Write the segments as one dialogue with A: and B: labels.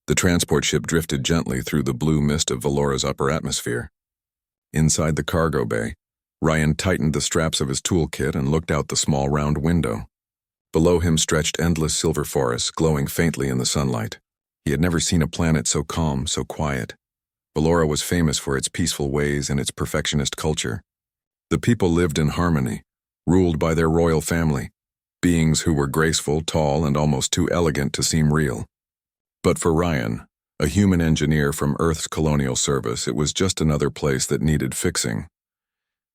A: The transport ship drifted gently through the blue mist of Valora's upper atmosphere. Inside the cargo bay, Ryan tightened the straps of his toolkit and looked out the small round window. Below him stretched endless silver forests, glowing faintly in the sunlight. He had never seen a planet so calm, so quiet. Valora was famous for its peaceful ways and its perfectionist culture. The people lived in harmony, ruled by their royal family, beings who were graceful, tall, and almost too elegant to seem real. But for Ryan, a human engineer from Earth's colonial service, it was just another place that needed fixing.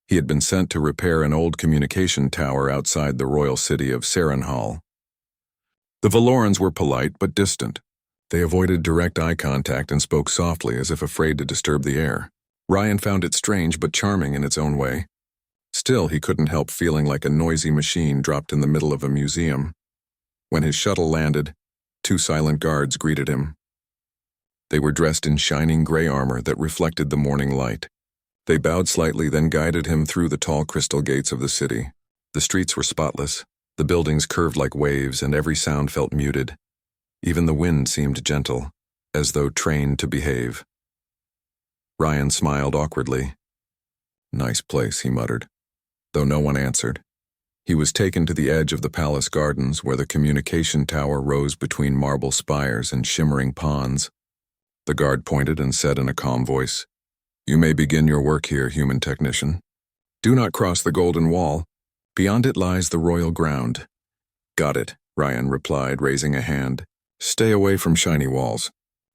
A: He had been sent to repair an old communication tower outside the royal city of Sarenhal. The Valorans were polite but distant. They avoided direct eye contact and spoke softly as if afraid to disturb the air. Ryan found it strange but charming in its own way. Still, he couldn't help feeling like a noisy machine dropped in the middle of a museum. When his shuttle landed, 2 silent guards greeted him. They were dressed in shining gray armor that reflected the morning light. They bowed slightly, then guided him through the tall crystal gates of the city. The streets were spotless, the buildings curved like waves, and every sound felt muted. Even the wind seemed gentle, as though trained to behave. Ryan smiled awkwardly. "Nice place," he muttered, though no one answered. He was taken to the edge of the palace gardens where the communication tower rose between marble spires and shimmering ponds. The guard pointed and said in a calm voice, "You may begin your work here, human technician. Do not cross the golden wall. Beyond it lies the royal ground." "Got it," Ryan replied, raising a hand. "Stay away from shiny walls.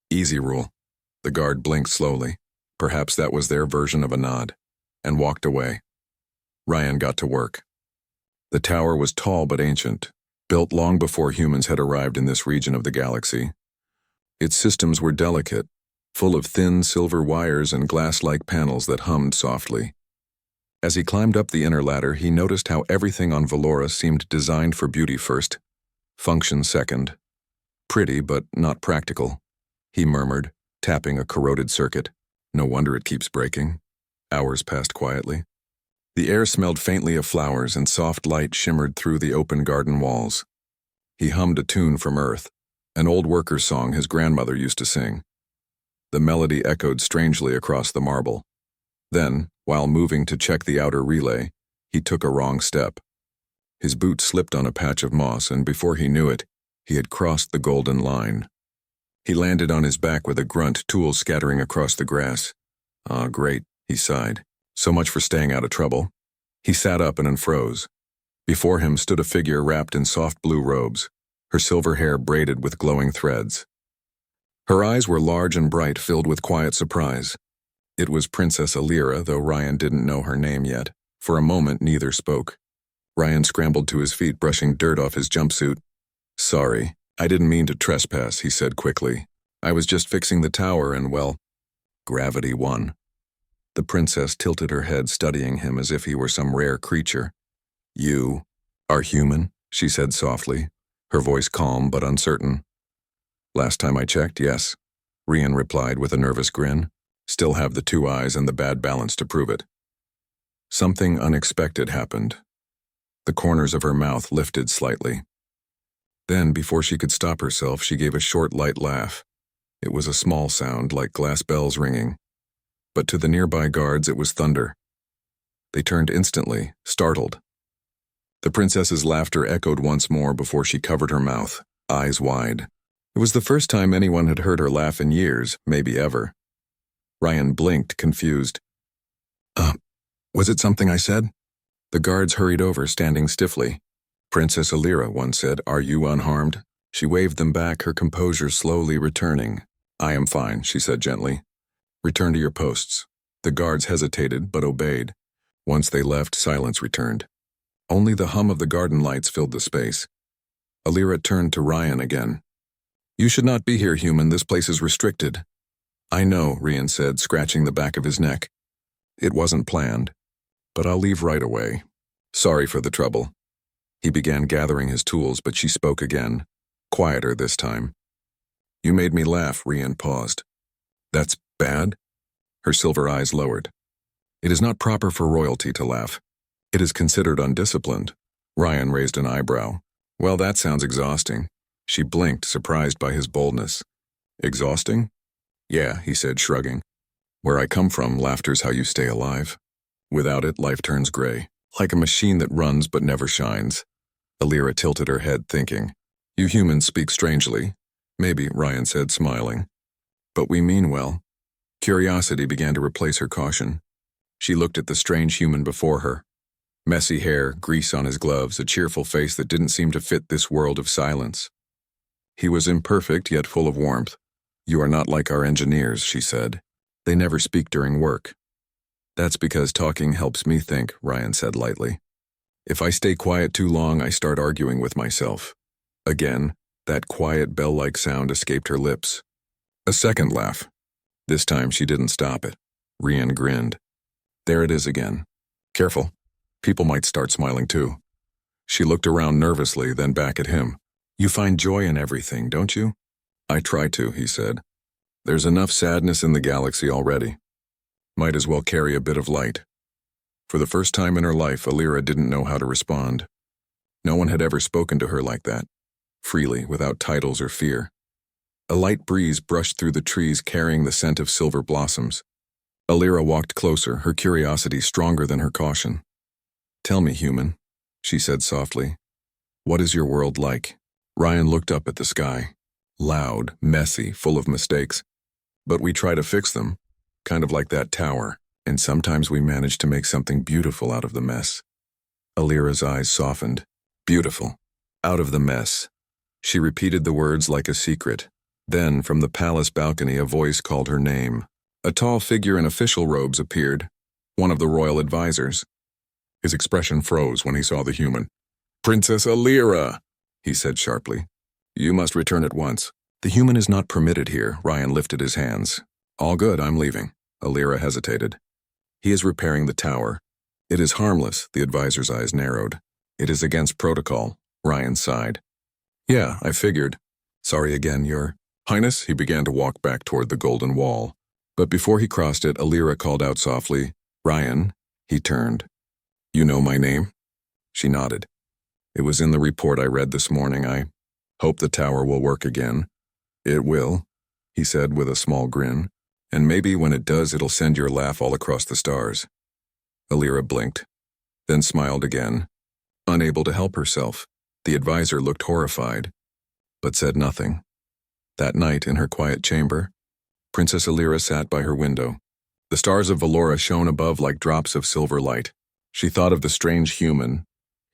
A: Easy rule." The guard blinked slowly, perhaps that was their version of a nod, and walked away. Ryan got to work. The tower was tall but ancient, built long before humans had arrived in this region of the galaxy. Its systems were delicate, full of thin silver wires and glass-like panels that hummed softly. As he climbed up the inner ladder, he noticed how everything on Valora seemed designed for beauty first, function second. "Pretty, but not practical," he murmured, tapping a corroded circuit. "No wonder it keeps breaking." Hours passed quietly. The air smelled faintly of flowers and soft light shimmered through the open garden walls. He hummed a tune from Earth, an old worker's song his grandmother used to sing. The melody echoed strangely across the marble. Then, while moving to check the outer relay, he took a wrong step. His boot slipped on a patch of moss, and before he knew it, he had crossed the golden line. He landed on his back with a grunt, tools scattering across the grass. "Ah, great," he sighed. "So much for staying out of trouble." He sat up and unfroze. Before him stood a figure wrapped in soft blue robes, her silver hair braided with glowing threads. Her eyes were large and bright, filled with quiet surprise. It was Princess Alira, though Ryan didn't know her name yet. For a moment, neither spoke. Ryan scrambled to his feet, brushing dirt off his jumpsuit. "Sorry, I didn't mean to trespass," he said quickly. "I was just fixing the tower and, well, gravity won." The princess tilted her head, studying him as if he were some rare creature. "You are human?" she said softly, her voice calm but uncertain. "Last time I checked, yes," Ryan replied with a nervous grin. "Still have the 2 eyes and the bad balance to prove it." Something unexpected happened. The corners of her mouth lifted slightly. Then, before she could stop herself, she gave a short, light laugh. It was a small sound, like glass bells ringing. But to the nearby guards, it was thunder. They turned instantly, startled. The princess's laughter echoed once more before she covered her mouth, eyes wide. It was the first time anyone had heard her laugh in years, maybe ever. Ryan blinked, confused. Was it something I said?" The guards hurried over, standing stiffly. "Princess Alira," one said, "are you unharmed?" She waved them back, her composure slowly returning. "I am fine," she said gently. "Return to your posts." The guards hesitated, but obeyed. Once they left, silence returned. Only the hum of the garden lights filled the space. Alira turned to Ryan again. "You should not be here, human. This place is restricted." "I know," Ryan said, scratching the back of his neck. "It wasn't planned. But I'll leave right away. Sorry for the trouble." He began gathering his tools, but she spoke again, quieter this time. "You made me laugh," Ryan paused. "That's bad?" Her silver eyes lowered. "It is not proper for royalty to laugh. It is considered undisciplined." Ryan raised an eyebrow. "Well, that sounds exhausting." She blinked, surprised by his boldness. Exhausting? Yeah, he said, shrugging. Where I come from, laughter's how you stay alive. Without it, life turns gray, like a machine that runs but never shines. Alira tilted her head, thinking. You humans speak strangely. Maybe, Ryan said, smiling. But we mean well. Curiosity began to replace her caution. She looked at the strange human before her. Messy hair, grease on his gloves, a cheerful face that didn't seem to fit this world of silence. He was imperfect, yet full of warmth. You are not like our engineers, she said. They never speak during work. That's because talking helps me think, Ryan said lightly. If I stay quiet too long, I start arguing with myself. Again, that quiet bell-like sound escaped her lips. A second laugh. This time she didn't stop it. Ryan grinned. There it is again. Careful. People might start smiling too. She looked around nervously, then back at him. You find joy in everything, don't you? I try to, he said. There's enough sadness in the galaxy already. Might as well carry a bit of light. For the first time in her life, Alira didn't know how to respond. No one had ever spoken to her like that, freely, without titles or fear. A light breeze brushed through the trees, carrying the scent of silver blossoms. Alira walked closer, her curiosity stronger than her caution. Tell me, human, she said softly. What is your world like? Ryan looked up at the sky. Loud, messy, full of mistakes. But we try to fix them, kind of like that tower, and sometimes we manage to make something beautiful out of the mess. Alira's eyes softened. Beautiful. Out of the mess. She repeated the words like a secret. Then, from the palace balcony, a voice called her name. A tall figure in official robes appeared, one of the royal advisors. His expression froze when he saw the human. Princess Alira, he said sharply. You must return at once. The human is not permitted here, Ryan lifted his hands. All good, I'm leaving. Alira hesitated. He is repairing the tower. It is harmless, the advisor's eyes narrowed. It is against protocol, Ryan sighed. Yeah, I figured. Sorry again, Your Highness, he began to walk back toward the golden wall. But before he crossed it, Alira called out softly, Ryan. He turned. You know my name? She nodded. It was in the report I read this morning. I hope the tower will work again. It will, he said with a small grin. And maybe when it does, it'll send your laugh all across the stars. Alira blinked, then smiled again. Unable to help herself, the advisor looked horrified, but said nothing. That night, in her quiet chamber, Princess Alira sat by her window. The stars of Valora shone above like drops of silver light. She thought of the strange human,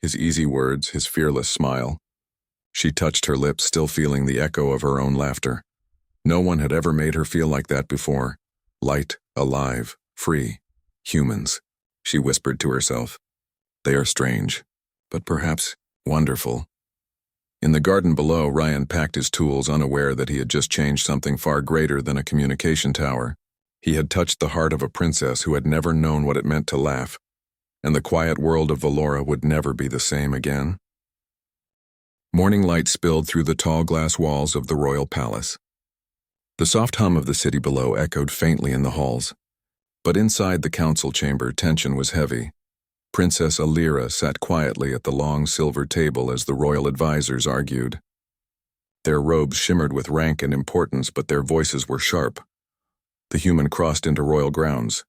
A: his easy words, his fearless smile. She touched her lips, still feeling the echo of her own laughter. No one had ever made her feel like that before. Light, alive, free. Humans, she whispered to herself. They are strange, but perhaps wonderful. In the garden below, Ryan packed his tools, unaware that he had just changed something far greater than a communication tower. He had touched the heart of a princess who had never known what it meant to laugh, and the quiet world of Valora would never be the same again. Morning light spilled through the tall glass walls of the royal palace. The soft hum of the city below echoed faintly in the halls, but inside the council chamber, tension was heavy. Princess Alira sat quietly at the long silver table as the royal advisors argued. Their robes shimmered with rank and importance, but their voices were sharp. The human crossed into royal grounds,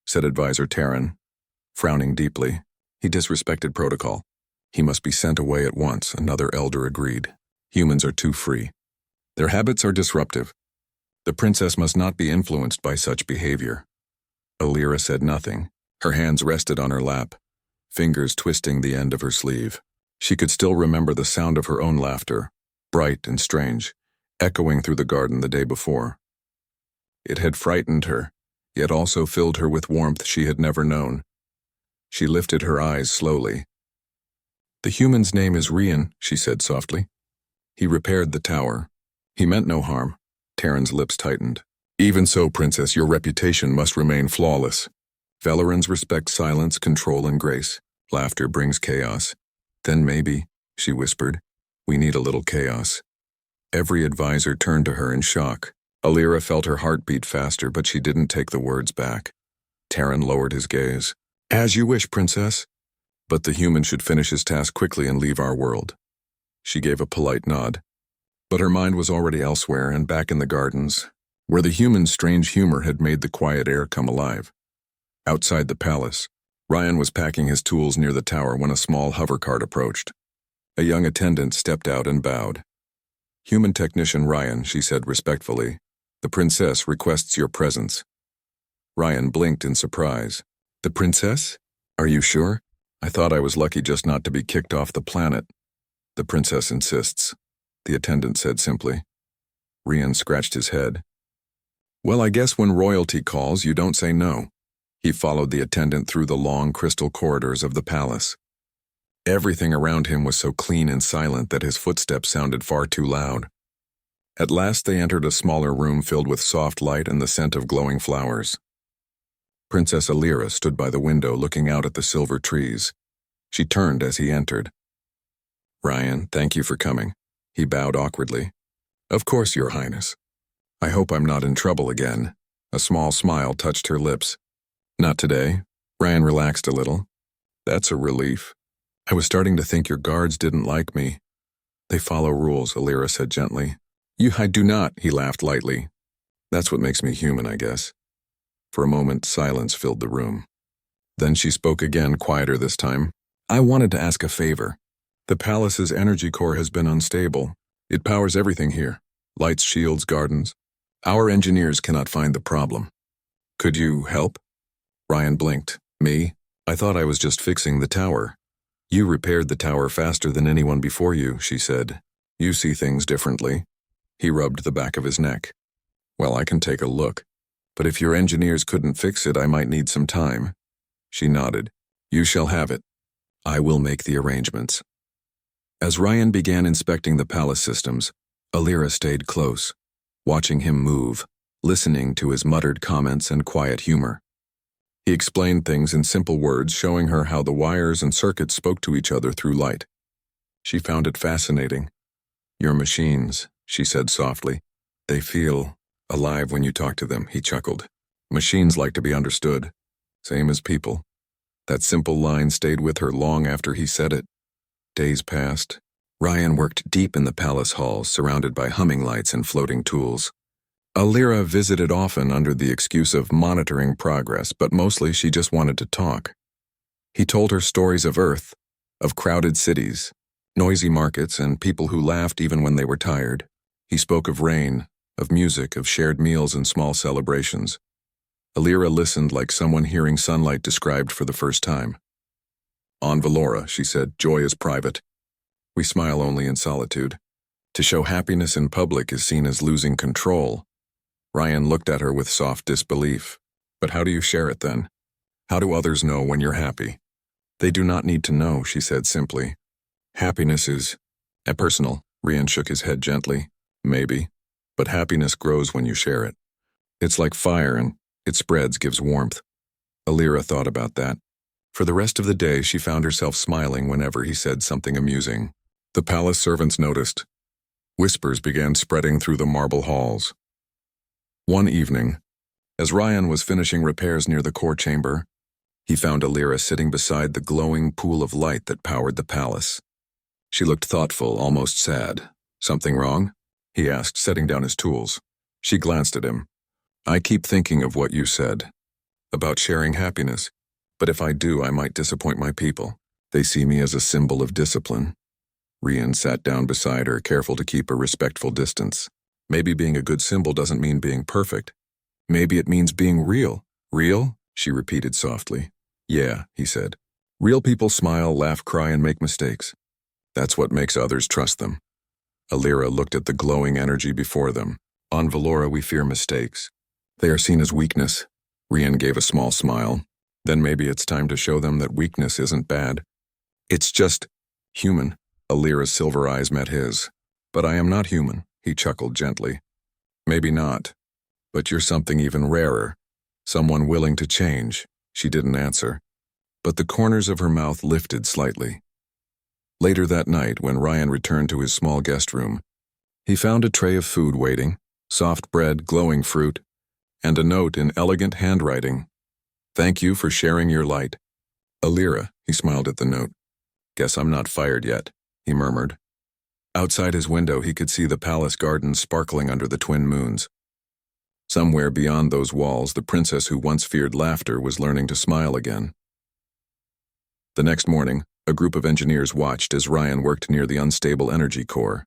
A: said Advisor Terran, frowning deeply. He disrespected protocol. He must be sent away at once, another elder agreed. Humans are too free. Their habits are disruptive. The princess must not be influenced by such behavior. Alira said nothing. Her hands rested on her lap, fingers twisting the end of her sleeve. She could still remember the sound of her own laughter, bright and strange, echoing through the garden the day before. It had frightened her, yet also filled her with warmth she had never known. She lifted her eyes slowly. The human's name is Rian, she said softly. He repaired the tower. He meant no harm. Terran's lips tightened. Even so, Princess, your reputation must remain flawless. Valerans respect silence, control, and grace. Laughter brings chaos. Then maybe, she whispered, we need a little chaos. Every advisor turned to her in shock. Alira felt her heart beat faster, but she didn't take the words back. Terran lowered his gaze. As you wish, Princess. But the human should finish his task quickly and leave our world. She gave a polite nod. But her mind was already elsewhere and back in the gardens, where the human's strange humor had made the quiet air come alive. Outside the palace, Ryan was packing his tools near the tower when a small hovercart approached. A young attendant stepped out and bowed. "Human technician Ryan," she said respectfully. "The princess requests your presence." Ryan blinked in surprise. "The princess? Are you sure? I thought I was lucky just not to be kicked off the planet." "The princess insists," the attendant said simply. Ryan scratched his head. "Well, I guess when royalty calls, you don't say no." He followed the attendant through the long crystal corridors of the palace. Everything around him was so clean and silent that his footsteps sounded far too loud. At last they entered a smaller room filled with soft light and the scent of glowing flowers. Princess Alira stood by the window looking out at the silver trees. She turned as he entered. "Ryan, thank you for coming." He bowed awkwardly. "Of course, Your Highness. I hope I'm not in trouble again." A small smile touched her lips. "Not today." Ryan relaxed a little. "That's a relief. I was starting to think your guards didn't like me." "They follow rules," Alira said gently. I do not," he laughed lightly. "That's what makes me human, I guess." For a moment, silence filled the room. Then she spoke again, quieter this time. "I wanted to ask a favor. The palace's energy core has been unstable. It powers everything here. Lights, shields, gardens. Our engineers cannot find the problem. Could you help?" Ryan blinked. "Me? I thought I was just fixing the tower." "You repaired the tower faster than anyone before you," she said. "You see things differently." He rubbed the back of his neck. "Well, I can take a look. But if your engineers couldn't fix it, I might need some time." She nodded. "You shall have it. I will make the arrangements." As Ryan began inspecting the palace systems, Alira stayed close, watching him move, listening to his muttered comments and quiet humor. He explained things in simple words, showing her how the wires and circuits spoke to each other through light. She found it fascinating. "Your machines," she said softly. "They feel alive when you talk to them," he chuckled. "Machines like to be understood. Same as people." That simple line stayed with her long after he said it. Days passed. Ryan worked deep in the palace halls, surrounded by humming lights and floating tools. Alira visited often under the excuse of monitoring progress, but mostly she just wanted to talk. He told her stories of Earth, of crowded cities, noisy markets, and people who laughed even when they were tired. He spoke of rain, of music, of shared meals and small celebrations. Alira listened like someone hearing sunlight described for the first time. "On Valora," she said, "joy is private. We smile only in solitude. To show happiness in public is seen as losing control." Ryan looked at her with soft disbelief. "But how do you share it then? How do others know when you're happy?" "They do not need to know," she said simply. "Happiness is personal." Ryan shook his head gently. "Maybe. But happiness grows when you share it. It's like fire, and it spreads, gives warmth." Alira thought about that. For the rest of the day, she found herself smiling whenever he said something amusing. The palace servants noticed. Whispers began spreading through the marble halls. One evening, as Ryan was finishing repairs near the core chamber, he found Alira sitting beside the glowing pool of light that powered the palace. She looked thoughtful, almost sad. "Something wrong?" he asked, setting down his tools. She glanced at him. "I keep thinking of what you said, about sharing happiness. But if I do, I might disappoint my people. They see me as a symbol of discipline." Ryan sat down beside her, careful to keep a respectful distance. "Maybe being a good symbol doesn't mean being perfect. Maybe it means being real." "Real?" she repeated softly. "Yeah," he said. "Real people smile, laugh, cry, and make mistakes. That's what makes others trust them." Alira looked at the glowing energy before them. "On Valora, we fear mistakes. They are seen as weakness." Ryan gave a small smile. "Then maybe it's time to show them that weakness isn't bad. It's just human." Alira's silver eyes met his. "But I am not human," he chuckled gently. "Maybe not. But you're something even rarer. Someone willing to change." She didn't answer, but the corners of her mouth lifted slightly. Later that night, when Ryan returned to his small guest room, he found a tray of food waiting, soft bread, glowing fruit, and a note in elegant handwriting. "Thank you for sharing your light. Alira," he smiled at the note. "Guess I'm not fired yet," he murmured. Outside his window, he could see the palace gardens sparkling under the twin moons. Somewhere beyond those walls, the princess who once feared laughter was learning to smile again. The next morning, a group of engineers watched as Ryan worked near the unstable energy core.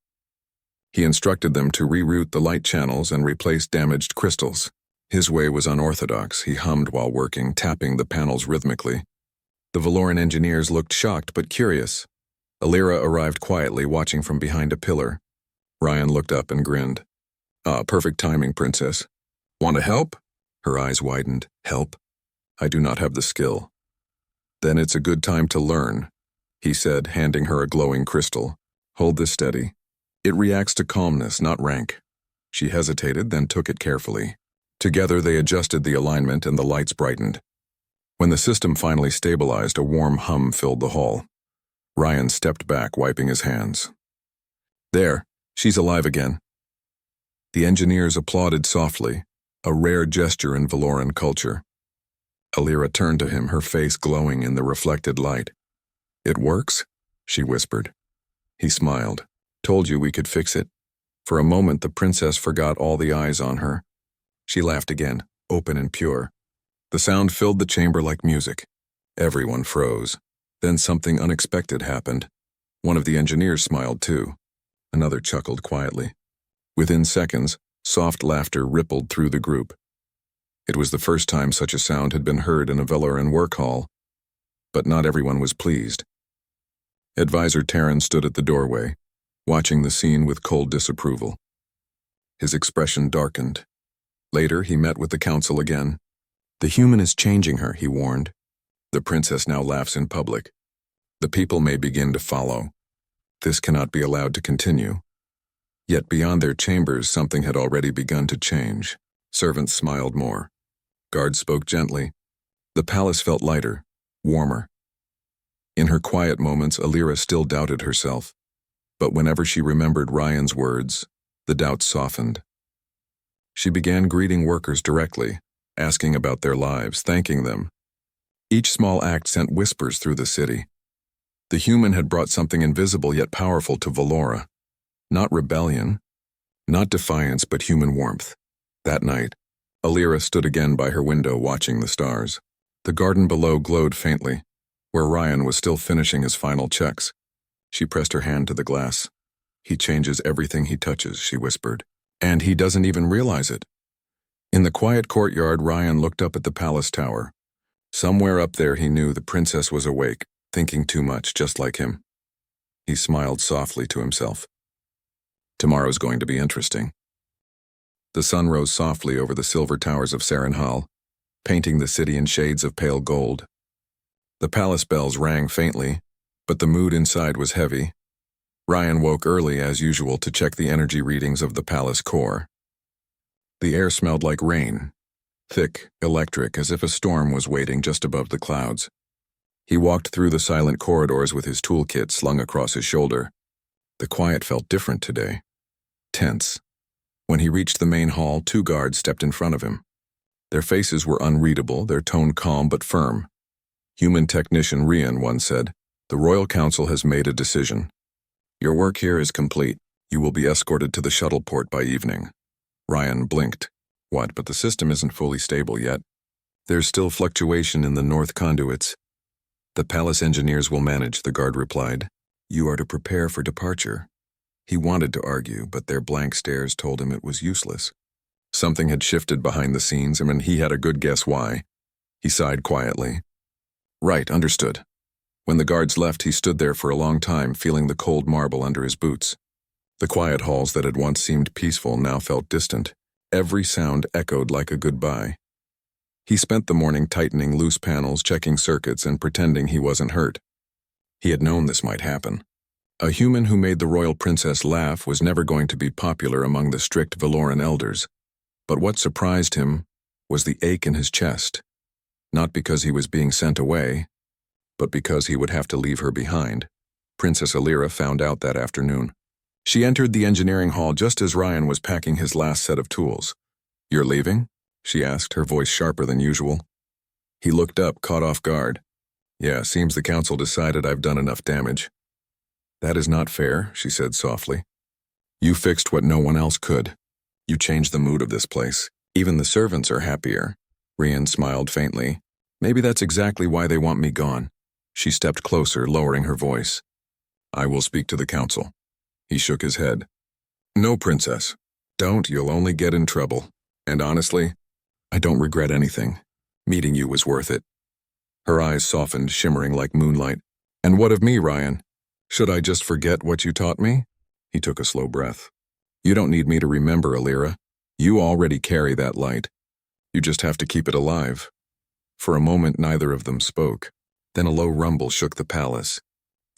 A: He instructed them to reroute the light channels and replace damaged crystals. His way was unorthodox. He hummed while working, tapping the panels rhythmically. The Valoran engineers looked shocked but curious. Alira arrived quietly, watching from behind a pillar. Ryan looked up and grinned. "Ah, perfect timing, princess. Want to help?" Her eyes widened. "Help? I do not have the skill." "Then it's a good time to learn," he said, handing her a glowing crystal. "Hold this steady. It reacts to calmness, not rank." She hesitated, then took it carefully. Together they adjusted the alignment and the lights brightened. When the system finally stabilized, a warm hum filled the hall. Ryan stepped back, wiping his hands. "There, she's alive again." The engineers applauded softly, a rare gesture in Valoran culture. Alira turned to him, her face glowing in the reflected light. "It works?" she whispered. He smiled. "Told you we could fix it." For a moment the princess forgot all the eyes on her. She laughed again, open and pure. The sound filled the chamber like music. Everyone froze. Then something unexpected happened. One of the engineers smiled too. Another chuckled quietly. Within seconds, soft laughter rippled through the group. It was the first time such a sound had been heard in a Valoran work hall. But not everyone was pleased. Advisor Terran stood at the doorway, watching the scene with cold disapproval. His expression darkened. Later, he met with the council again. "The human is changing her," he warned. "The princess now laughs in public. The people may begin to follow. This cannot be allowed to continue." Yet beyond their chambers, something had already begun to change. Servants smiled more. Guards spoke gently. The palace felt lighter, warmer. In her quiet moments, Alira still doubted herself. But whenever she remembered Ryan's words, the doubts softened. She began greeting workers directly, asking about their lives, thanking them. Each small act sent whispers through the city. The human had brought something invisible yet powerful to Valora. Not rebellion, not defiance, but human warmth. That night, Alira stood again by her window watching the stars. The garden below glowed faintly, where Ryan was still finishing his final checks. She pressed her hand to the glass. "He changes everything he touches," she whispered. "And he doesn't even realize it." In the quiet courtyard, Ryan looked up at the palace tower. Somewhere up there he knew the princess was awake, thinking too much, just like him. He smiled softly to himself. Tomorrow's going to be interesting. The sun rose softly over the silver towers of Sarenhal, painting the city in shades of pale gold. The palace bells rang faintly, but the mood inside was heavy. Ryan woke early as usual to check the energy readings of the palace core. The air smelled like rain, thick, electric, as if a storm was waiting just above the clouds. He walked through the silent corridors with his toolkit slung across his shoulder. The quiet felt different today. Tense. When he reached the main hall, 2 guards stepped in front of him. Their faces were unreadable, their tone calm but firm. Human technician Rian once said, "The Royal Council has made a decision. Your work here is complete. You will be escorted to the shuttle port by evening." Ryan blinked. "What, but the system isn't fully stable yet." "There's still fluctuation in the north conduits." "The palace engineers will manage," the guard replied. "You are to prepare for departure." He wanted to argue, but their blank stares told him it was useless. Something had shifted behind the scenes, and he had a good guess why. He sighed quietly. "Right, understood." When the guards left, he stood there for a long time, feeling the cold marble under his boots. The quiet halls that had once seemed peaceful now felt distant. Every sound echoed like a goodbye. He spent the morning tightening loose panels, checking circuits, and pretending he wasn't hurt. He had known this might happen. A human who made the royal princess laugh was never going to be popular among the strict Valoran elders. But what surprised him was the ache in his chest. Not because he was being sent away, but because he would have to leave her behind. Princess Alira found out that afternoon. She entered the engineering hall just as Ryan was packing his last set of tools. "You're leaving?" she asked, her voice sharper than usual. He looked up, caught off guard. "Yeah, seems the council decided I've done enough damage." That is not fair, she said softly. You fixed what no one else could. You changed the mood of this place. Even the servants are happier. Ryan smiled faintly. Maybe that's exactly why they want me gone. She stepped closer, lowering her voice. I will speak to the council. He shook his head. No, princess. Don't, you'll only get in trouble. And honestly, I don't regret anything. Meeting you was worth it. Her eyes softened, shimmering like moonlight. And what of me, Ryan? Should I just forget what you taught me? He took a slow breath. You don't need me to remember, Alira. You already carry that light. You just have to keep it alive. For a moment, neither of them spoke. Then a low rumble shook the palace.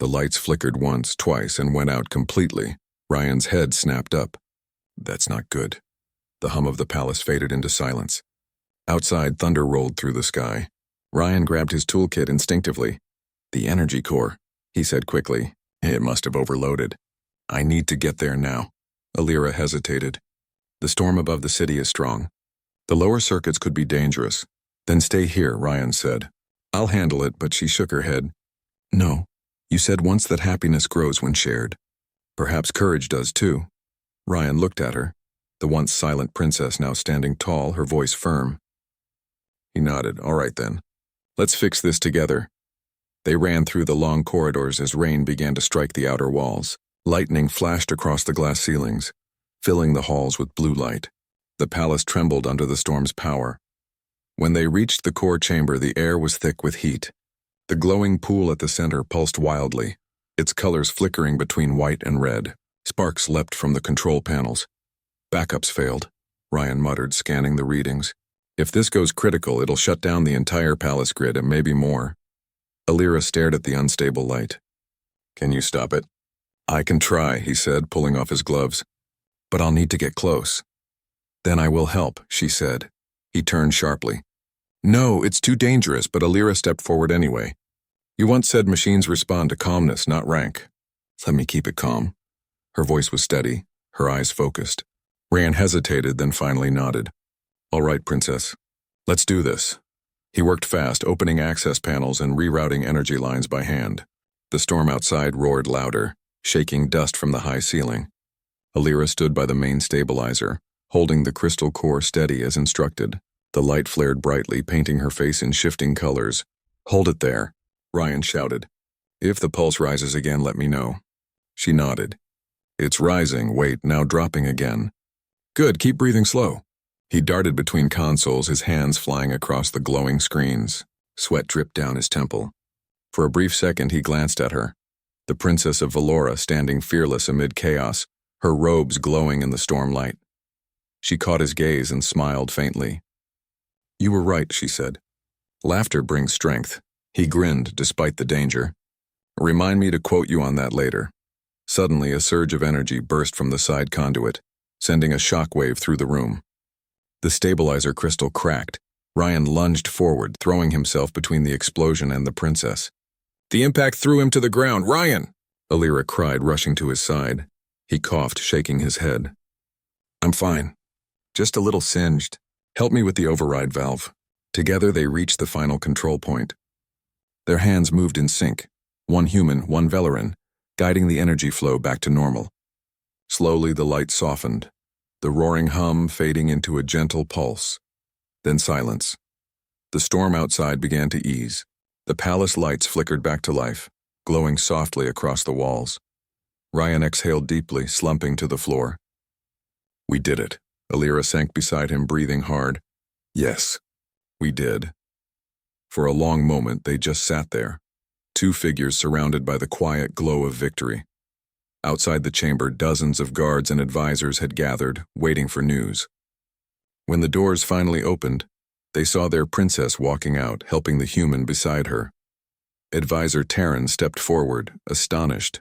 A: The lights flickered once, twice, and went out completely. Ryan's head snapped up. That's not good. The hum of the palace faded into silence. Outside, thunder rolled through the sky. Ryan grabbed his toolkit instinctively. The energy core, he said quickly. It must have overloaded. I need to get there now. Alira hesitated. The storm above the city is strong. The lower circuits could be dangerous. Then stay here, Ryan said. I'll handle it, but she shook her head. No, you said once that happiness grows when shared. Perhaps courage does too. Ryan looked at her, the once silent princess now standing tall, her voice firm. He nodded. All right then. Let's fix this together. They ran through the long corridors as rain began to strike the outer walls. Lightning flashed across the glass ceilings, filling the halls with blue light. The palace trembled under the storm's power. When they reached the core chamber, the air was thick with heat. The glowing pool at the center pulsed wildly, its colors flickering between white and red. Sparks leapt from the control panels. Backups failed, Ryan muttered, scanning the readings. If this goes critical, it'll shut down the entire palace grid and maybe more. Alira stared at the unstable light. Can you stop it? I can try, he said, pulling off his gloves. But I'll need to get close. Then I will help, she said. He turned sharply. No, it's too dangerous, but Alira stepped forward anyway. You once said machines respond to calmness, not rank. Let me keep it calm. Her voice was steady, her eyes focused. Ryan hesitated, then finally nodded. All right, princess. Let's do this. He worked fast, opening access panels and rerouting energy lines by hand. The storm outside roared louder, shaking dust from the high ceiling. Alira stood by the main stabilizer, holding the crystal core steady as instructed. The light flared brightly, painting her face in shifting colors. Hold it there, Ryan shouted. If the pulse rises again, let me know. She nodded. It's rising, wait, now dropping again. Good, keep breathing slow. He darted between consoles, his hands flying across the glowing screens. Sweat dripped down his temple. For a brief second, he glanced at her. The Princess of Valora standing fearless amid chaos, her robes glowing in the storm light. She caught his gaze and smiled faintly. You were right, she said. Laughter brings strength. He grinned despite the danger. Remind me to quote you on that later. Suddenly, a surge of energy burst from the side conduit, sending a shockwave through the room. The stabilizer crystal cracked. Ryan lunged forward, throwing himself between the explosion and the princess. The impact threw him to the ground. Ryan! Alira cried, rushing to his side. He coughed, shaking his head. I'm fine. Just a little singed. Help me with the override valve. Together they reached the final control point. Their hands moved in sync, one human, one Velaran, guiding the energy flow back to normal. Slowly the light softened, the roaring hum fading into a gentle pulse. Then silence. The storm outside began to ease. The palace lights flickered back to life, glowing softly across the walls. Ryan exhaled deeply, slumping to the floor. We did it. Alira sank beside him, breathing hard. Yes, we did. For a long moment, they just sat there, two figures surrounded by the quiet glow of victory. Outside the chamber, dozens of guards and advisors had gathered, waiting for news. When the doors finally opened, they saw their princess walking out, helping the human beside her. Advisor Terran stepped forward, astonished.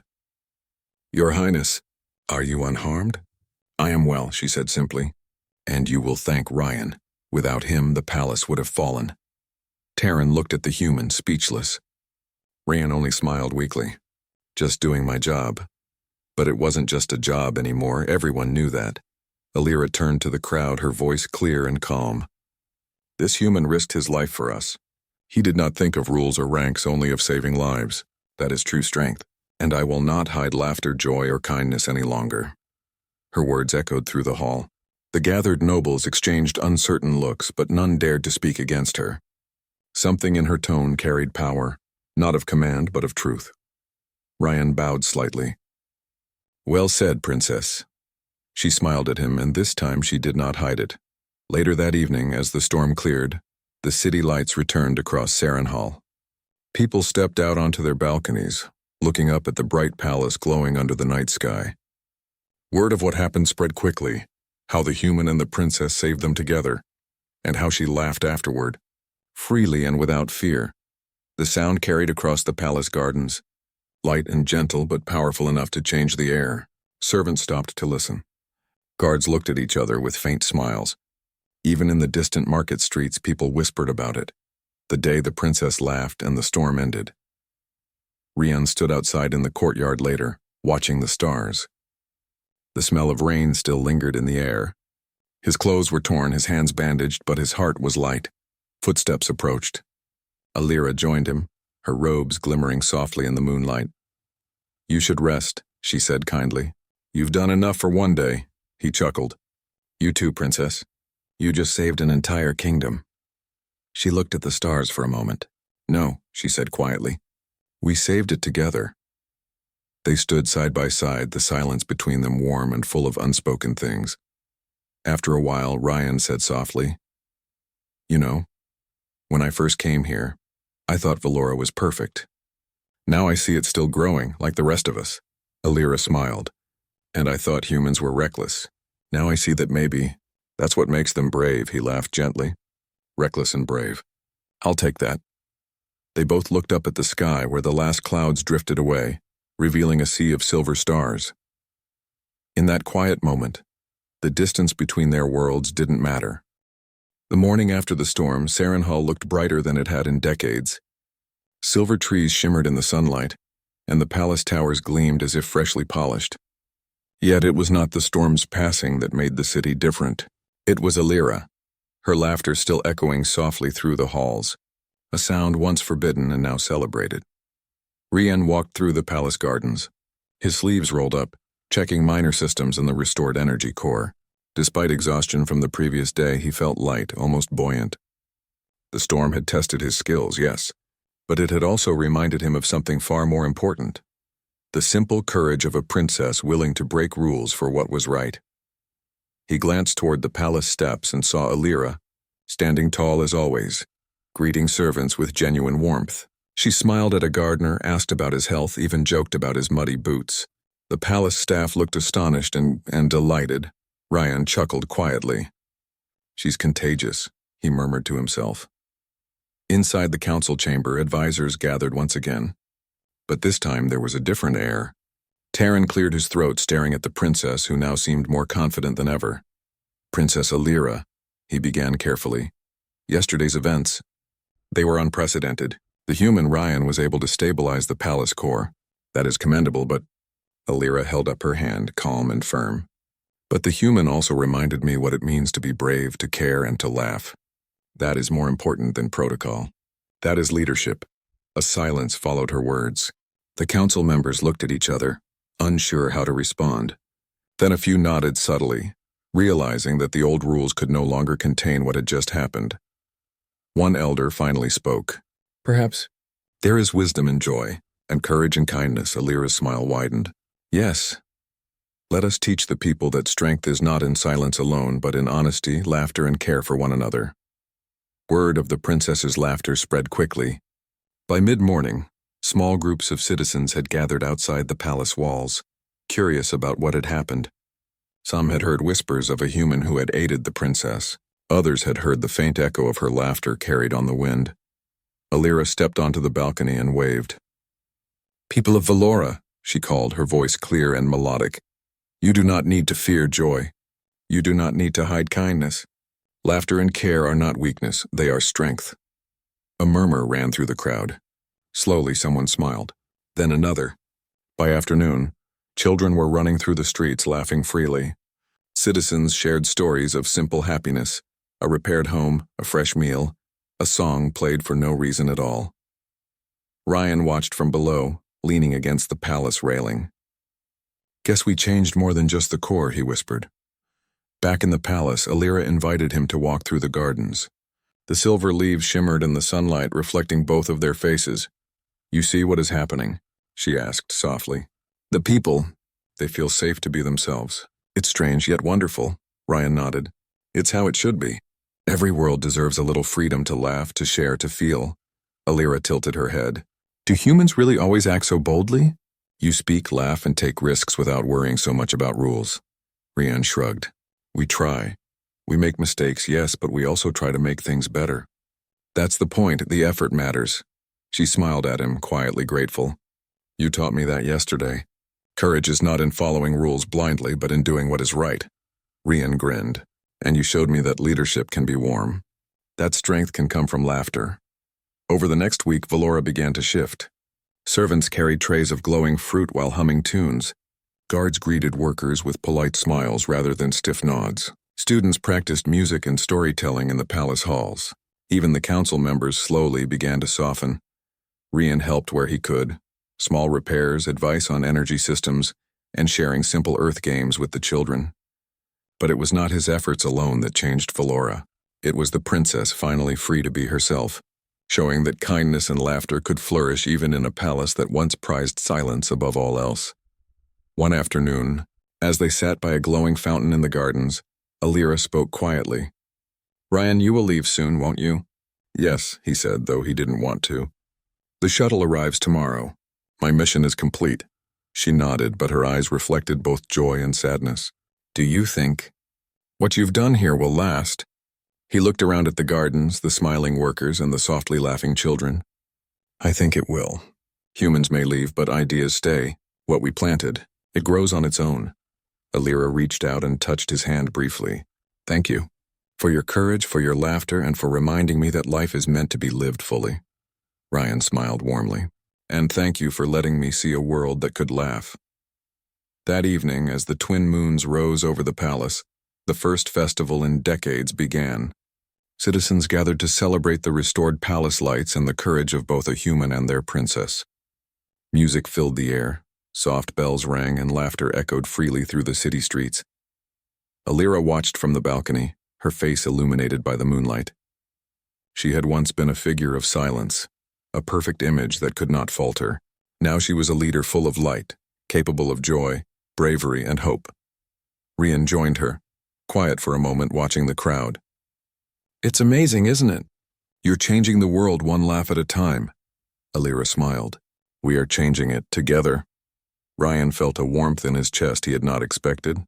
A: Your Highness, are you unharmed? I am well, she said simply. And you will thank Ryan. Without him, the palace would have fallen. Terran looked at the human, speechless. Ryan only smiled weakly. Just doing my job. But it wasn't just a job anymore, everyone knew that. Alira turned to the crowd, her voice clear and calm. This human risked his life for us. He did not think of rules or ranks, only of saving lives. That is true strength. And I will not hide laughter, joy, or kindness any longer." Her words echoed through the hall. The gathered nobles exchanged uncertain looks, but none dared to speak against her. Something in her tone carried power, not of command, but of truth. Ryan bowed slightly. "Well said, Princess." She smiled at him, and this time she did not hide it. Later that evening, as the storm cleared, the city lights returned across Sarenhal. People stepped out onto their balconies, looking up at the bright palace glowing under the night sky. Word of what happened spread quickly, how the human and the princess saved them together, and how she laughed afterward, freely and without fear. The sound carried across the palace gardens, light and gentle but powerful enough to change the air. Servants stopped to listen. Guards looked at each other with faint smiles. Even in the distant market streets, people whispered about it. The day the princess laughed and the storm ended. Rian stood outside in the courtyard later, watching the stars. The smell of rain still lingered in the air. His clothes were torn, his hands bandaged, but his heart was light. Footsteps approached. Alira joined him, her robes glimmering softly in the moonlight. "You should rest," she said kindly. "You've done enough for one day," he chuckled. "You too, Princess. You just saved an entire kingdom." She looked at the stars for a moment. "No," she said quietly. "We saved it together." They stood side by side, the silence between them warm and full of unspoken things. After a while, Ryan said softly, "You know, when I first came here, I thought Valora was perfect. Now I see it still growing, like the rest of us." Alira smiled. "And I thought humans were reckless. Now I see that maybe that's what makes them brave," he laughed gently. "Reckless and brave. I'll take that." They both looked up at the sky where the last clouds drifted away, revealing a sea of silver stars. In that quiet moment, the distance between their worlds didn't matter. The morning after the storm, Sarenhal looked brighter than it had in decades. Silver trees shimmered in the sunlight, and the palace towers gleamed as if freshly polished. Yet it was not the storm's passing that made the city different. It was Alira, her laughter still echoing softly through the halls, a sound once forbidden and now celebrated. Rian walked through the palace gardens, his sleeves rolled up, checking minor systems in the restored energy core. Despite exhaustion from the previous day, he felt light, almost buoyant. The storm had tested his skills, yes, but it had also reminded him of something far more important: the simple courage of a princess willing to break rules for what was right. He glanced toward the palace steps and saw Alira, standing tall as always, greeting servants with genuine warmth. She smiled at a gardener, asked about his health, even joked about his muddy boots. The palace staff looked astonished and delighted. Ryan chuckled quietly. "She's contagious," he murmured to himself. Inside the council chamber, advisors gathered once again. But this time there was a different air. Taran cleared his throat, staring at the princess, who now seemed more confident than ever. "Princess Alira," he began carefully. "Yesterday's events, they were unprecedented. The human Ryan was able to stabilize the palace core. That is commendable, but..." Alira held up her hand, calm and firm. "But the human also reminded me what it means to be brave, to care, and to laugh. That is more important than protocol. That is leadership." A silence followed her words. The council members looked at each other, unsure how to respond. Then a few nodded subtly, realizing that the old rules could no longer contain what had just happened. One elder finally spoke. "Perhaps there is wisdom in joy, and courage in kindness." Alira's smile widened. "Yes. Let us teach the people that strength is not in silence alone, but in honesty, laughter, and care for one another." Word of the princess's laughter spread quickly. By mid-morning, small groups of citizens had gathered outside the palace walls, curious about what had happened. Some had heard whispers of a human who had aided the princess. Others had heard the faint echo of her laughter carried on the wind. Alira stepped onto the balcony and waved. "People of Valora," she called, her voice clear and melodic. "You do not need to fear joy. You do not need to hide kindness. Laughter and care are not weakness, they are strength." A murmur ran through the crowd. Slowly someone smiled, then another. By afternoon, children were running through the streets laughing freely. Citizens shared stories of simple happiness: a repaired home, a fresh meal, a song played for no reason at all. Ryan watched from below, leaning against the palace railing. "Guess we changed more than just the core," he whispered. Back in the palace, Alira invited him to walk through the gardens. The silver leaves shimmered in the sunlight, reflecting both of their faces. "You see what is happening?" she asked softly. "The people, they feel safe to be themselves. It's strange yet wonderful," Ryan nodded. "It's how it should be. Every world deserves a little freedom to laugh, to share, to feel." Alira tilted her head. "Do humans really always act so boldly? You speak, laugh, and take risks without worrying so much about rules." Ryan shrugged. "We try. We make mistakes, yes, but we also try to make things better. That's the point, the effort matters." She smiled at him, quietly grateful. "You taught me that yesterday. Courage is not in following rules blindly, but in doing what is right." Ryan grinned. "And you showed me that leadership can be warm. That strength can come from laughter." Over the next week, Valora began to shift. Servants carried trays of glowing fruit while humming tunes. Guards greeted workers with polite smiles rather than stiff nods. Students practiced music and storytelling in the palace halls. Even the council members slowly began to soften. Ryan helped where he could. Small repairs, advice on energy systems, and sharing simple earth games with the children. But it was not his efforts alone that changed Valora. It was the princess finally free to be herself, showing that kindness and laughter could flourish even in a palace that once prized silence above all else. One afternoon, as they sat by a glowing fountain in the gardens, Alira spoke quietly. "Ryan, you will leave soon, won't you?" "Yes," he said, though he didn't want to. "The shuttle arrives tomorrow. My mission is complete." She nodded, but her eyes reflected both joy and sadness. "Do you think what you've done here will last?" He looked around at the gardens, the smiling workers, and the softly laughing children. "I think it will. Humans may leave, but ideas stay. What we planted, it grows on its own." Alira reached out and touched his hand briefly. "Thank you. For your courage, for your laughter, and for reminding me that life is meant to be lived fully." Ryan smiled warmly. "And thank you for letting me see a world that could laugh." That evening, as the twin moons rose over the palace, the first festival in decades began. Citizens gathered to celebrate the restored palace lights and the courage of both a human and their princess. Music filled the air, soft bells rang, and laughter echoed freely through the city streets. Alira watched from the balcony, her face illuminated by the moonlight. She had once been a figure of silence, a perfect image that could not falter. Now she was a leader full of light, capable of joy, bravery, and hope. Ryan joined her, quiet for a moment, watching the crowd. "It's amazing, isn't it? You're changing the world one laugh at a time." Alira smiled. "We are changing it together." Ryan felt a warmth in his chest he had not expected.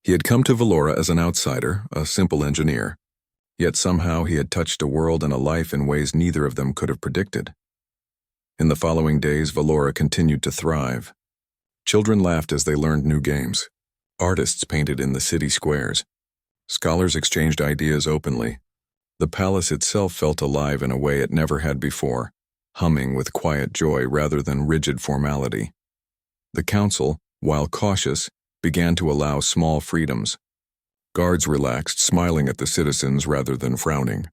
A: He had come to Valora as an outsider, a simple engineer. Yet somehow he had touched a world and a life in ways neither of them could have predicted. In the following days, Valora continued to thrive. Children laughed as they learned new games. Artists painted in the city squares. Scholars exchanged ideas openly. The palace itself felt alive in a way it never had before, humming with quiet joy rather than rigid formality. The council, while cautious, began to allow small freedoms. Guards relaxed, smiling at the citizens rather than frowning.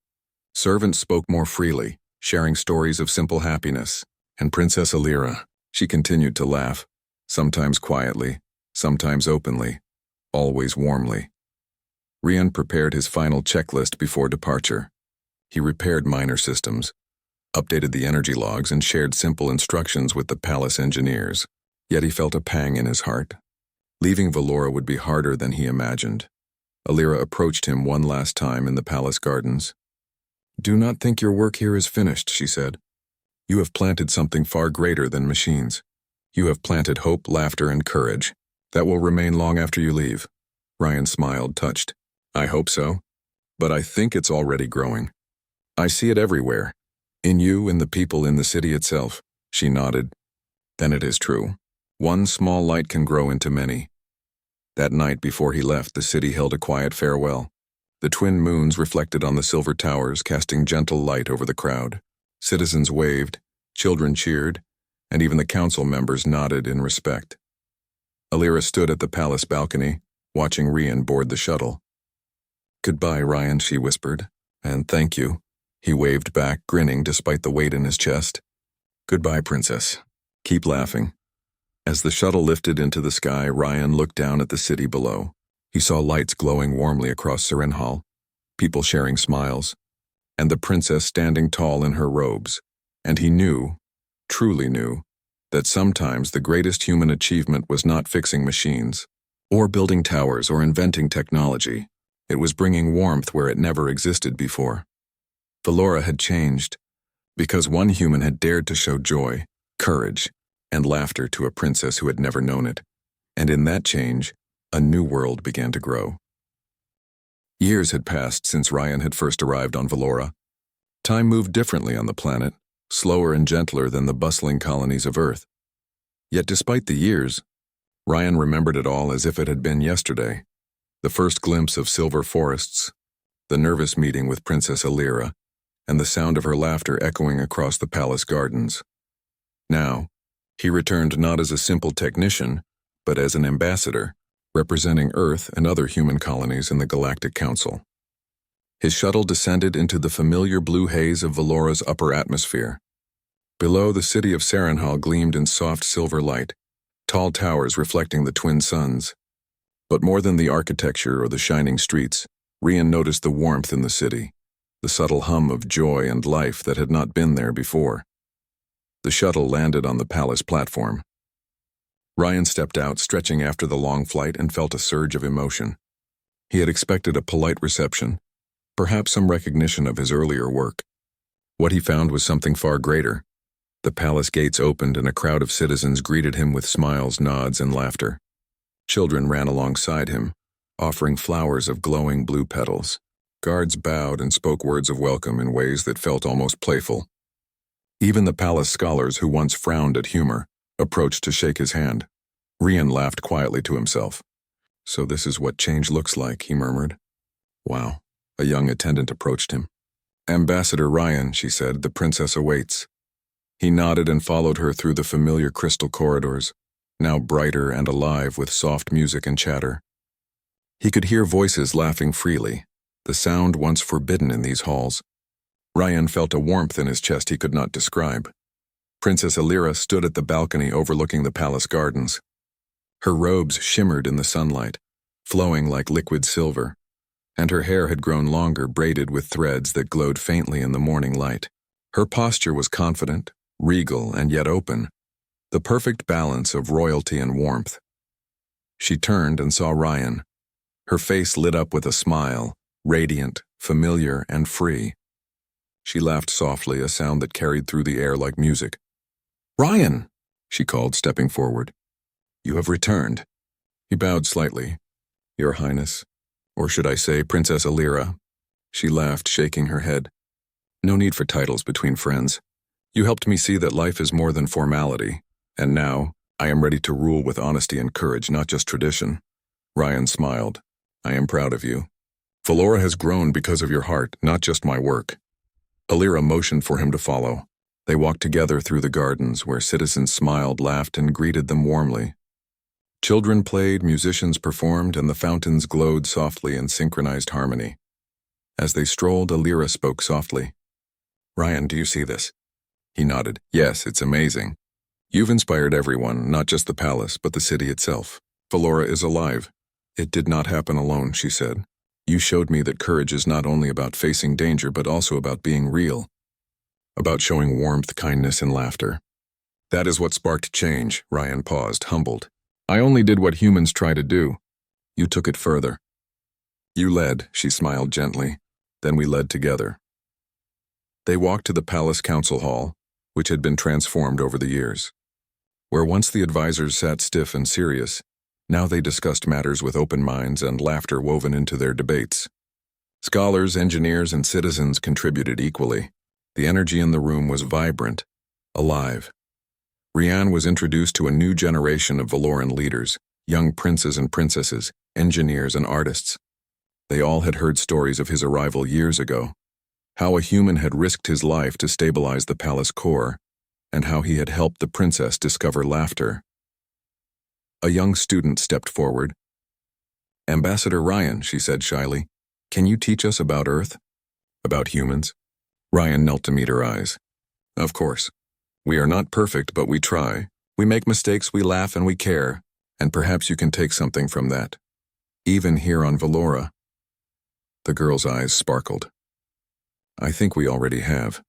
A: Servants spoke more freely, sharing stories of simple happiness. And Princess Alira, she continued to laugh, sometimes quietly, sometimes openly, always warmly. Ryan prepared his final checklist before departure. He repaired minor systems, updated the energy logs, and shared simple instructions with the palace engineers. Yet he felt a pang in his heart. Leaving Valora would be harder than he imagined. Alira approached him one last time in the palace gardens. "Do not think your work here is finished," she said. "You have planted something far greater than machines. You have planted hope, laughter, and courage. That will remain long after you leave." Ryan smiled, touched. "I hope so. But I think it's already growing. I see it everywhere. In you, in the people, in the city itself." She nodded. "Then it is true. One small light can grow into many." That night before he left, the city held a quiet farewell. The twin moons reflected on the silver towers, casting gentle light over the crowd. Citizens waved, children cheered, and even the council members nodded in respect. Alira stood at the palace balcony, watching Ryan board the shuttle. "Goodbye, Ryan," she whispered. "And thank you." He waved back, grinning despite the weight in his chest. "Goodbye, Princess." Keep laughing. As the shuttle lifted into the sky, Ryan looked down at the city below. He saw lights glowing warmly across Sirenhal, people sharing smiles, and the princess standing tall in her robes. And he knew, truly knew, that sometimes the greatest human achievement was not fixing machines, or building towers or inventing technology. It was bringing warmth where it never existed before. Valora had changed, because one human had dared to show joy, courage, and laughter to a princess who had never known it. And in that change, a new world began to grow. Years had passed since Ryan had first arrived on Valora. Time moved differently on the planet, slower and gentler than the bustling colonies of Earth. Yet despite the years, Ryan remembered it all as if it had been yesterday. The first glimpse of silver forests, the nervous meeting with Princess Alira, and the sound of her laughter echoing across the palace gardens. Now, he returned not as a simple technician, but as an ambassador, representing Earth and other human colonies in the Galactic Council. His shuttle descended into the familiar blue haze of Valora's upper atmosphere. Below, the city of Sirenhal gleamed in soft silver light, tall towers reflecting the twin suns. But more than the architecture or the shining streets, Ryan noticed the warmth in the city, the subtle hum of joy and life that had not been there before. The shuttle landed on the palace platform. Ryan stepped out, stretching after the long flight, and felt a surge of emotion. He had expected a polite reception, perhaps some recognition of his earlier work. What he found was something far greater. The palace gates opened and a crowd of citizens greeted him with smiles, nods, and laughter. Children ran alongside him, offering flowers of glowing blue petals. Guards bowed and spoke words of welcome in ways that felt almost playful. Even the palace scholars who once frowned at humor approached to shake his hand. Ryan laughed quietly to himself. "So this is what change looks like," he murmured. "Wow." A young attendant approached him. "Ambassador Ryan," she said, "the princess awaits." He nodded and followed her through the familiar crystal corridors, now brighter and alive with soft music and chatter. He could hear voices laughing freely, the sound once forbidden in these halls. Ryan felt a warmth in his chest he could not describe. Princess Alira stood at the balcony overlooking the palace gardens. Her robes shimmered in the sunlight, flowing like liquid silver, and her hair had grown longer, braided with threads that glowed faintly in the morning light. Her posture was confident, regal, and yet open, the perfect balance of royalty and warmth. She turned and saw Ryan. Her face lit up with a smile, radiant, familiar, and free. She laughed softly, a sound that carried through the air like music. "Ryan!" she called, stepping forward. "You have returned." He bowed slightly. "Your Highness, or should I say Princess Alira?" She laughed, shaking her head. "No need for titles between friends. You helped me see that life is more than formality, and now I am ready to rule with honesty and courage, not just tradition." Ryan smiled. "I am proud of you. Valora has grown because of your heart, not just my work." Alira motioned for him to follow. They walked together through the gardens, where citizens smiled, laughed, and greeted them warmly. Children played, musicians performed, and the fountains glowed softly in synchronized harmony. As they strolled, Alira spoke softly. "Ryan, do you see this?" He nodded. "Yes, it's amazing. You've inspired everyone, not just the palace, but the city itself. Valora is alive." "It did not happen alone," she said. "You showed me that courage is not only about facing danger, but also about being real, about showing warmth, kindness, and laughter." "That is what sparked change." Ryan paused, humbled. "I only did what humans try to do. You took it further." "You led," she smiled gently. "Then we led together." They walked to the palace council hall, which had been transformed over the years. Where once the advisors sat stiff and serious, now they discussed matters with open minds and laughter woven into their debates. Scholars, engineers, and citizens contributed equally. The energy in the room was vibrant, alive. Ryan was introduced to a new generation of Valoran leaders, young princes and princesses, engineers and artists. They all had heard stories of his arrival years ago, how a human had risked his life to stabilize the palace core, and how he had helped the princess discover laughter. A young student stepped forward. "Ambassador Ryan," she said shyly, "can you teach us about Earth? About humans?" Ryan knelt to meet her eyes. "Of course. We are not perfect, but we try. We make mistakes, we laugh, and we care, and perhaps you can take something from that. Even here on Valora. The girl's eyes sparkled. I think we already have.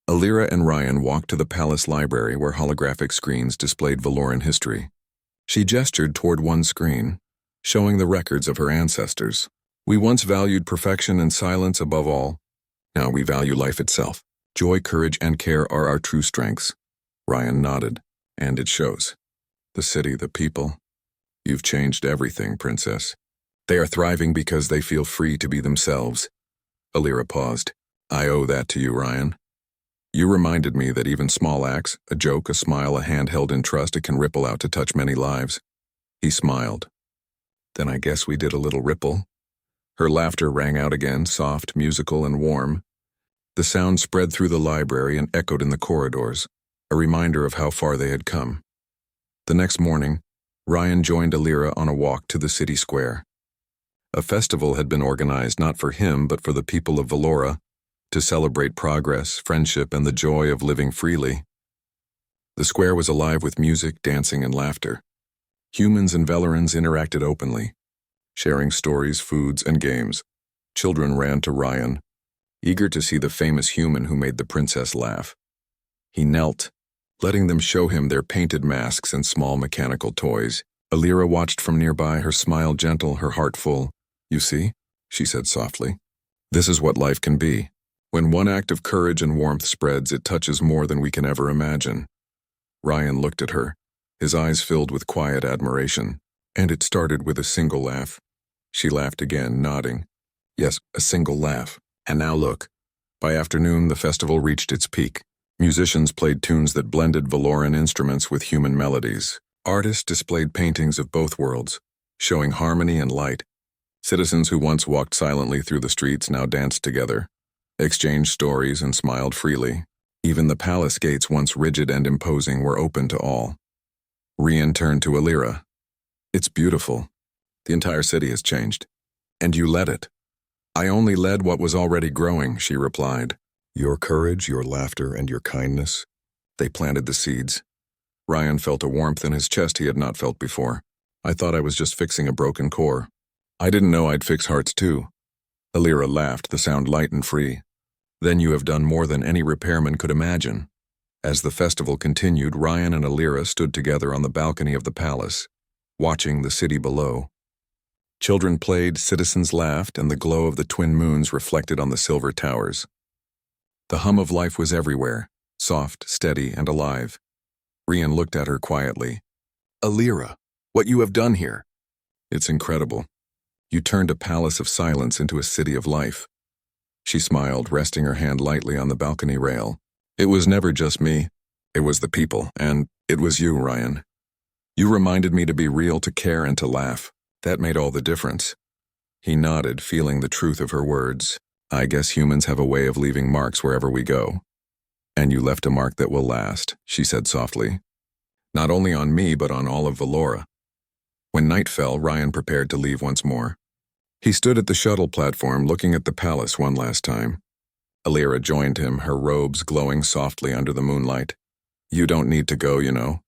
A: Alira and Ryan walked to the palace library where holographic screens displayed Valoran history. She gestured toward one screen, showing the records of her ancestors. We once valued perfection and silence above all. Now we value life itself. Joy, courage, and care are our true strengths. Ryan nodded, and it shows. The city, the people. You've changed everything, Princess. They are thriving because they feel free to be themselves. Alira paused. I owe that to you, Ryan. You reminded me that even small acts, a joke, a smile, a hand held in trust, it can ripple out to touch many lives. He smiled. Then I guess we did a little ripple. Her laughter rang out again, soft, musical, and warm. The sound spread through the library and echoed in the corridors, a reminder of how far they had come. The next morning, Ryan joined Alira on a walk to the city square. A festival had been organized not for him but for the people of Valora, to celebrate progress, friendship, and the joy of living freely. The square was alive with music, dancing, and laughter. Humans and Valorans interacted openly, sharing stories, foods, and games. Children ran to Ryan, eager to see the famous human who made the princess laugh. He knelt, letting them show him their painted masks and small mechanical toys. Alira watched from nearby, her smile gentle, her heart full. You see, she said softly, this is what life can be. When one act of courage and warmth spreads, it touches more than we can ever imagine. Ryan looked at her, his eyes filled with quiet admiration, and it started with a single laugh. She laughed again, nodding. Yes, a single laugh. And now look. By afternoon, the festival reached its peak. Musicians played tunes that blended Valoran instruments with human melodies. Artists displayed paintings of both worlds, showing harmony and light. Citizens who once walked silently through the streets now danced together, exchanged stories, and smiled freely. Even the palace gates, once rigid and imposing, were open to all. Ryan turned to Alira. It's beautiful. The entire city has changed. And you led it. I only led what was already growing, she replied. Your courage, your laughter, and your kindness, they planted the seeds. Ryan felt a warmth in his chest he had not felt before. I thought I was just fixing a broken core. I didn't know I'd fix hearts too. Alira laughed, the sound light and free. Then you have done more than any repairman could imagine. As the festival continued, Ryan and Alira stood together on the balcony of the palace, watching the city below. Children played, citizens laughed, and the glow of the twin moons reflected on the silver towers. The hum of life was everywhere, soft, steady, and alive. Ryan looked at her quietly. Alira, what you have done here. It's incredible. You turned a palace of silence into a city of life. She smiled, resting her hand lightly on the balcony rail. It was never just me. It was the people, and it was you, Ryan. You reminded me to be real, to care, and to laugh. That made all the difference. He nodded, feeling the truth of her words. I guess humans have a way of leaving marks wherever we go. And you left a mark that will last, she said softly. Not only on me, but on all of Valora. When night fell, Ryan prepared to leave once more. He stood at the shuttle platform, looking at the palace one last time. Alira joined him, her robes glowing softly under the moonlight. You don't need to go, you know,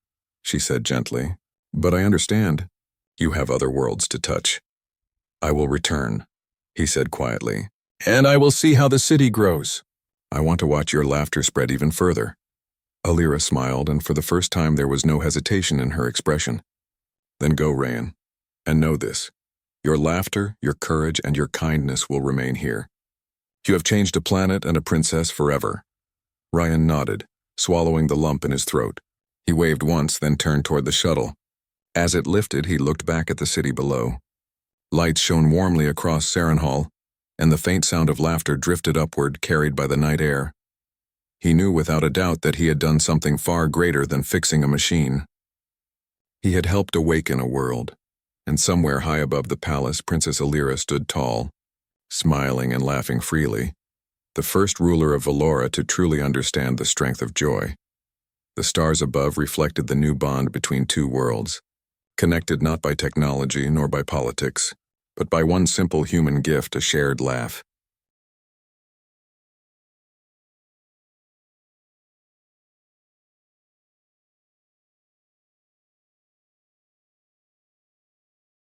A: she said gently. But I understand. You have other worlds to touch. I will return, he said quietly. And I will see how the city grows. I want to watch your laughter spread even further. Alira smiled, and for the first time there was no hesitation in her expression. Then go, Ryan. And know this. Your laughter, your courage, and your kindness will remain here. You have changed a planet and a princess forever. Ryan nodded, swallowing the lump in his throat. He waved once, then turned toward the shuttle. As it lifted, he looked back at the city below. Lights shone warmly across Sarenhal, and the faint sound of laughter drifted upward, carried by the night air. He knew without a doubt that he had done something far greater than fixing a machine. He had helped awaken a world. And somewhere high above the palace, Princess Alira stood tall, smiling and laughing freely, the first ruler of Valora to truly understand the strength of joy. The stars above reflected the new bond between two worlds, connected not by technology nor by politics, but by one simple human gift, a shared laugh.